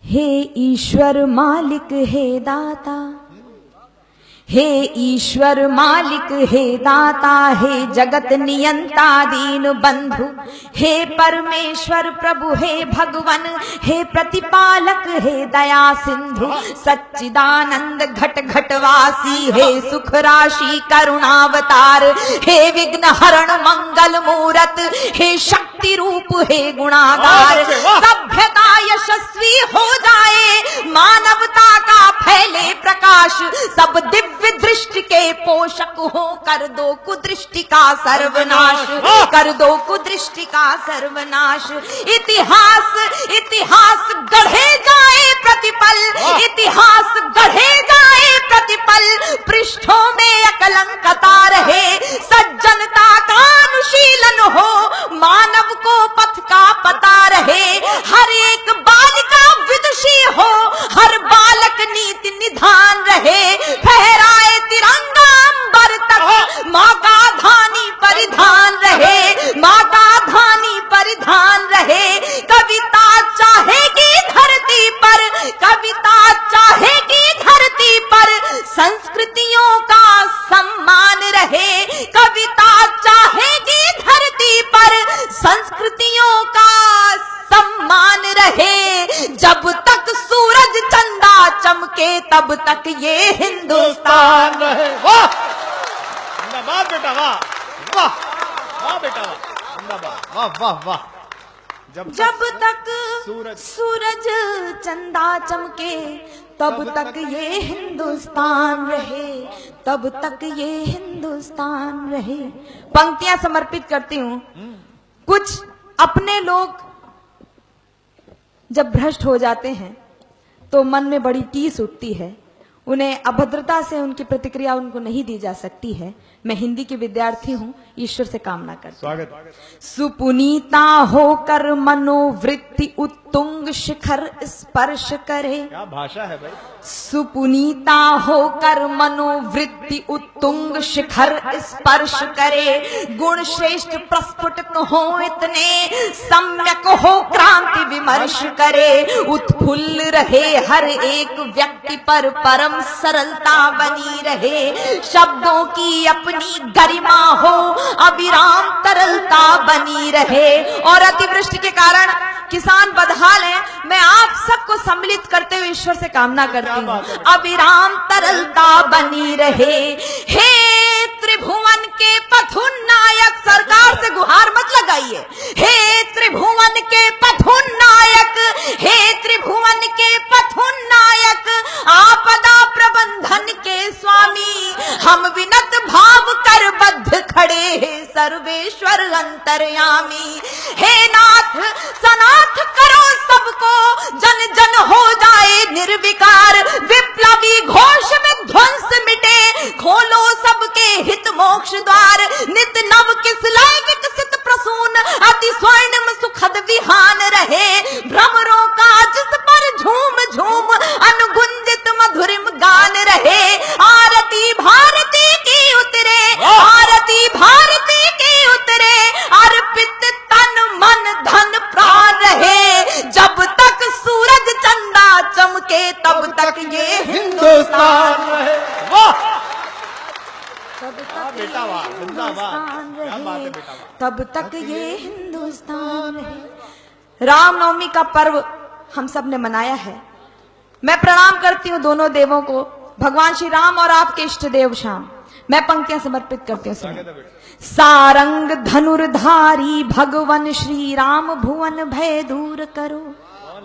हे ईश्वर मालिक हे दाता, हे ईश्वर मालिक हे दाता, हे जगत नियंता दीन बंधु, हे परमेश्वर प्रभु, हे भगवन, हे प्रतिपालक, हे दया सिंधु, सच्चिदानंद घट घटवासी, हे सुख राशि करुणावतार, हे विघ्न हरण मंगल मूरत, हे शक्ति रूप, हे गुणागार। सभ्यता यशस्वी हो जाए, मानवता का फैले प्रकाश, सब दिव्य दृष्टि के पोषक हो, कर दो कुदृष्टि का सर्वनाश, कर दो कुदृष्टि का सर्वनाश। इतिहास इतिहास गढ़े जाए प्रतिपल, इतिहास गढ़े जाए प्रतिपल, पृष्ठों में अकलंकता रहे, सज्जनता का अनुशीलन हो, मानव को पथ का पता रहे, हर एक बालिका विदुषी हो, हर बालक नीति निधान रहे, फहराए तिरंगा अंबर तक, माँ का धानी परिधान रहे, माँ का धानी परिधान रहे। कविता चाहेगी धरती पर, कविता चाहेगी धरती पर, संस्कृतियों का सम्मान रहे, कविता चाहेगी धरती पर, संस्कृतियों का सम्मान रहे। जब तक सूरज चंदा चमके तब तक ये हिंदुस्तान रहे। वाह जिंदाबाद बेटा, वाह वाह वाह बेटा, वाह जिंदाबाद, वाह वाह वाह। जब तक सूरज चंदा चमके तब तक ये हिंदुस्तान रहे, तब तक ये हिंदुस्तान रहे। पंक्तियां समर्पित करती हूँ। कुछ अपने लोग जब भ्रष्ट हो जाते हैं तो मन में बड़ी टीस उठती है, उन्हें अभद्रता से उनकी प्रतिक्रिया उनको नहीं दी जा सकती है। मैं हिंदी की विद्यार्थी हूँ, ईश्वर से कामना करती हूँ। सुपुनीता होकर मनोवृत्ति उत्तुंग शिखर स्पर्श करे। क्या भाषा है भाई। सुपुनीता होकर मनोवृत्ति उत्तुंग शिखर स्पर्श करे, गुण श्रेष्ठ प्रस्फुटित हो इतने, सम्यक हो क्रांति विमर्श करे, उत्फुल्ल रहे हर एक व्यक्ति पर परम सरलता बनी रहे, शब्दों की अपनी गरिमा हो, अविराम तरलता बनी रहे। और अतिवृष्टि के कारण किसान बदहाल हैं, मैं आप सबको सम्मिलित करते हुए ईश्वर से कामना करती हूँ, अविराम तरलता बनी रहे। हे त्रिभुवन के पथुन्नायक, सरकार से गुहार मत लगाइए, हे त्रिभुवन के पथुन्नायक, हे त्रिभुवन के पथुन्नायक, आपदा प्रबंधन के स्वामी, हम विनत भाव कर बद्ध खड़े हैं सर्वेश्वर अंतर्यामी। हे नाथ सनाथ करो सबको, जन जन हो जाए निर्विकार, विप्लवी घोष में ध्वंस मिटे, खोलो सबके हित मोक्ष द्वार, नित नव किस लय विकसित प्रसून, अति स्वर्णिम सुखद विहान रहे, भ्रमरों का जिस पर झूम झूम अनुगुंजित मधुरिम गान रहे। आरती भारती की उतरे, आरती भारती की उतरे, अर्पित तन मन धन प्राण रहे, जब तक सूरज चंदा चमके तब तक ये हिंदुस्तान रहे। वाह तब तक बेटा, वाह जिंदाबाद, क्या बात है बेटा, वाह। तब तक ये हिंदुस्तान रहे। रामनवमी का पर्व हम सब ने मनाया है। मैं प्रणाम करती हूँ दोनों देवों को, भगवान श्री राम और आपके इष्ट देव श्याम। मैं पंक्तियां समर्पित करती हूँ। सारंग धनुर्धारी भगवान श्री राम, भुवन भय दूर करो।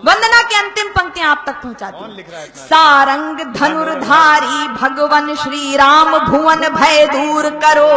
वंदना की अंतिम पंक्तियां आप तक पहुंचाती हूं। सारंग धनुर्धारी भगवान श्री राम, भुवन भय दूर करो,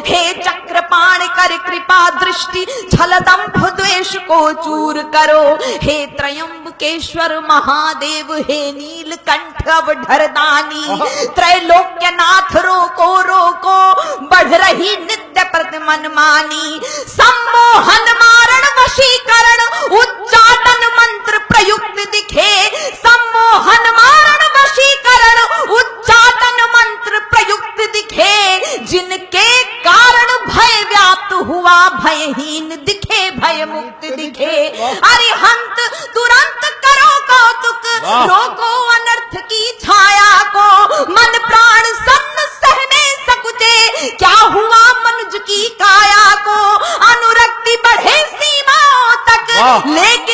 हे चक्रपाण कर कृपा दृष्टि, छल दंभ द्वेष को चूर करो, हे त्रयंबकेश्वर महादेव, हे नीलकंठ अवधरदानी, त्रैलोक्यनाथ रोको रोको, बढ़ रही नित्य प्रति मनमानी, सम्मोहन मारण वशीकरण, उच्चाटन मंत्र प्रयुक्त दिखे, सम्मोहन मारण वशीकरण, उच्चाटन मंत्र प्रयुक्त दिखे, जिनके कारण भय व्याप्त हुआ भयहीन दिखे, भय मुक्त दिखे, अरिहंत तुरंत करो कौतुक, वाह। रोको अनर्थ की छाया को, मन प्राण सन्न सहने सकुचे, क्या हुआ मनुज की काया को, अनुरक्ति बढ़े सीमाओं तक, वाह। लेकिन